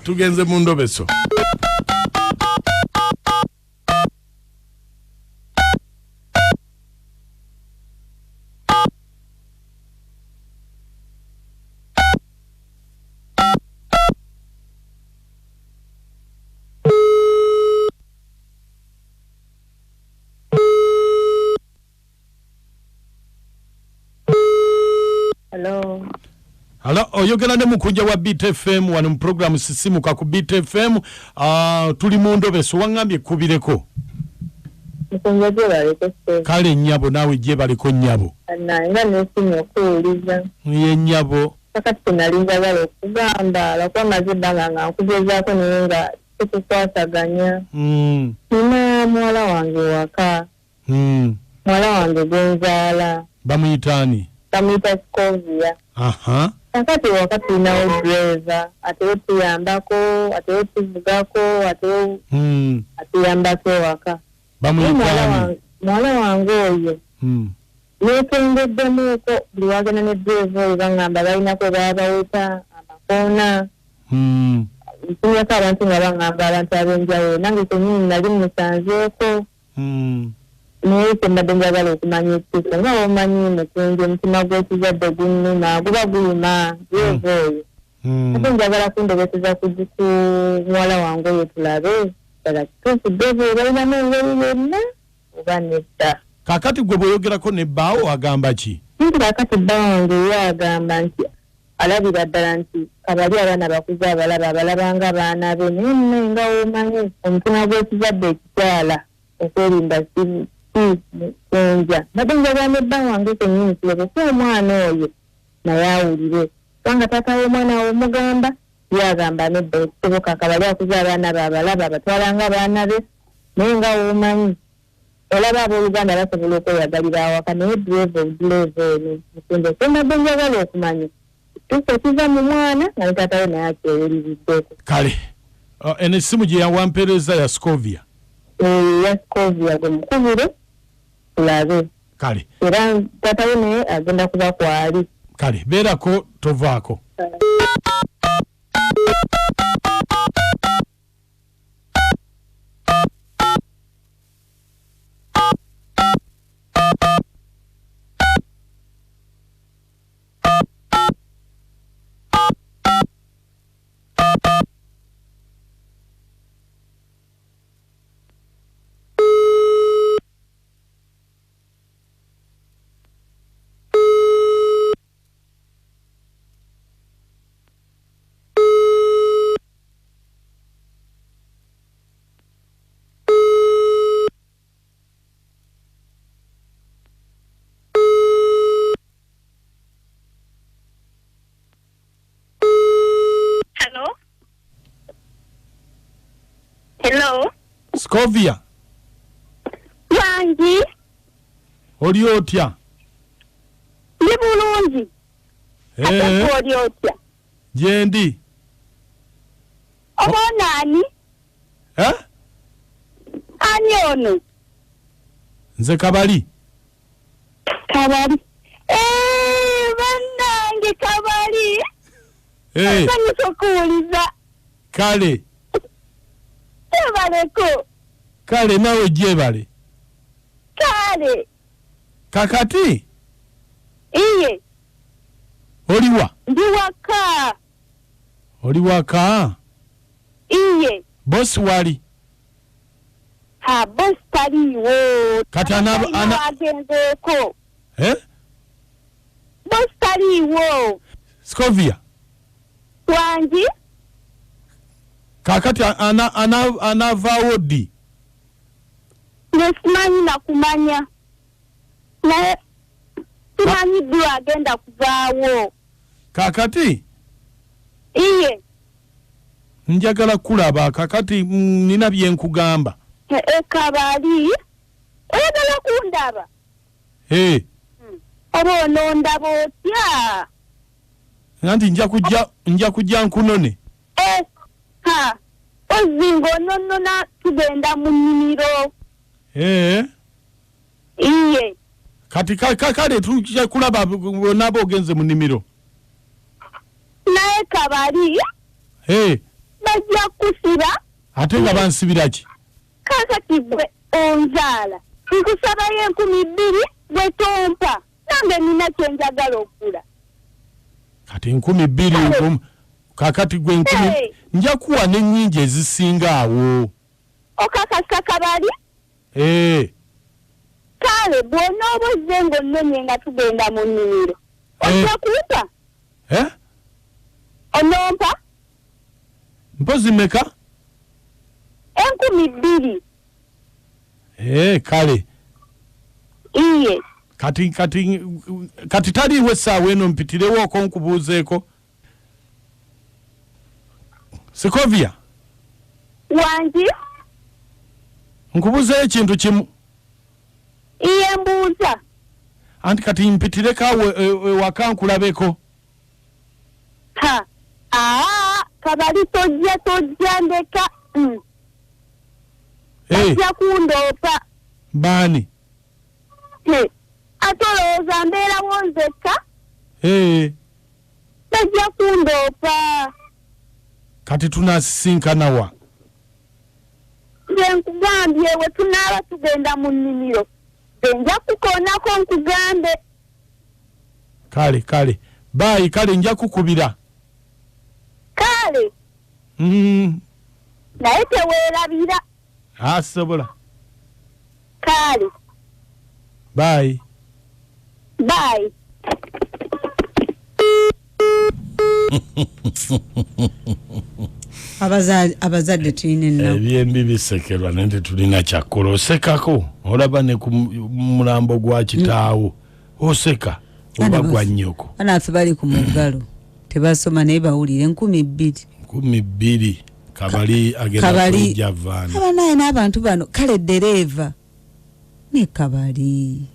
tugenze mu ndobeso. Hello, oyogera ne Mukunja wa Beat FM wano mu program sisimuka ku Beat FM. Tuli mu ndobeso wangambye kubireko. Mukunja je baleko. Kale nnyabo nawe je baleko nnyabo. Nga nesimu okuwuliza. Ye nnyabo. Kakati nalinza balo okugamba lwakwa mazibanga nga nkugezaako naye nga tukukwasaganya. Nina muwala wange waka. Muwala wange gwenzaala. Bamuyitaani? Bamuyita Sikovia. Aha. Kakati wakati nawo driver ate tuyambako ate tuvugako ate atuyambako waka. Bamuyitaani? Muwala wange oyo. Nekengeddemu ko buli wagenda ne driver oyo bangamba balinako babaweta amakoona. Ntunyako abantu nga bangamba abantu ab'enjawulo nange kenyini nali musanzeeko. Naye kyembadde njagala okumanya ekituufu nga omanyi Mukunja omutima gw'ekizadde gunnuma guba guyima driver oyo. Ate njagala kundobeseza ku muwala wange oyo tulabe ddala kituufu driver balinamu engeri yonna oba nedda. Kakati gwe bweyogerako ne bbaawo agamba ki? Nti kakati bba wange ye agamba nti alabira ddala nti kabali abaana bakuze abalaba nga baana be naye nne nga omanyi omutima gw'ekizadde ekikyala okwerinda Mukunja. Badde njagala ne bba wange kennyini tulebese omwana oyo naye awulire. Kubanga taata w'omwana we omugamba ye agamba nedda ekisoboka kabali akuze abaana be abalaba abatwala nga baana be naye nga omanyi olaba abooluganda basobola okweyagalira awaka naye driver eno Mukunja kyembadde njagala okumanya ekituufu ekiva mu mwana nga ne taata we naye akyewuliriddeko. Kale eno essimu gye yawampeereza ya Sikovia? Ya Sikovia gwe mukubire tulabe. Kale era taata we naye agenda kuba kwali. Kale beerako tovaako. Sikovia. Wange. Oli otya? Ndi bulungi. Ate oli otya? Gyendi. Omwana ani? Ani ono? Nze Kabali. Kabali. Bannange Kabali. Nsanyusa okuwuliza. Kale. Jebaleko. Kale nawe jebale. Kale. Kakati? Iye. Oliwa? Ndi waka. Oli waka? Iye. Boss wali? Boss taliwo. Kati agenzeko. Boss taliwo. Sikovia. Wange? Kakati anavaawo ddi? Simanyi nakumanya. Naye simanyi ddi agenda kuvaawo. Kakati? Iye. Njagala kulaba kakati nina bye nkugamba. Kabali. Oyagala kundaba? Oba onondaba otya? Nanti nja kujja nkunone. Ozingo nonona tugenda mu nnimiro. Iye. Kati kale tujja kulaba nabo ogenze mu nnimiro. Naye Kabali. bajja kusiba ate nga bansibiraki kakati gwe onzaala nkusabayo 2,000 bwe tompa nange nina kyenjagala okula kati 2,000 kakati gwe 10,000 nja kuwa n'ennyingi ezisinga awo okakasa kabali kale bw'onooba ozze ng'onnonye nga tugenda mu nnimiro ojja kumpa onompa mpozi meka 2,000 kale iye kati taliiwo essaawa eno mpitirewo nkubuuzeeko Sikovia Wange nkubuuzeyo ekintu kimu iye mbuuza anti kati mpitireko ewaka nkulabeko kabali tojja ndeka ajja kundoopa baani ate olowooza mbeerawo nzekka tajja kundoopa kati tunasisinkanawa nze nkugambye we tunaaba tugenda mu nnimiro nze nja kukoonako nkugambe kale baayi kale nja kukubira kale naye teweerabira asobola kale baayi abazadde tulina ennaku ebyembi bisekerwa naye tetulina kyakkola osekako olaba ne ku mulambo gwa kitaawo oseka oba gwa nnyoko banaffe bali ku muggalo tebasoma naye bawulire 2,000 kabali agenda kujja vaana abanaye n'abantu bano kale ddereeva ne kabali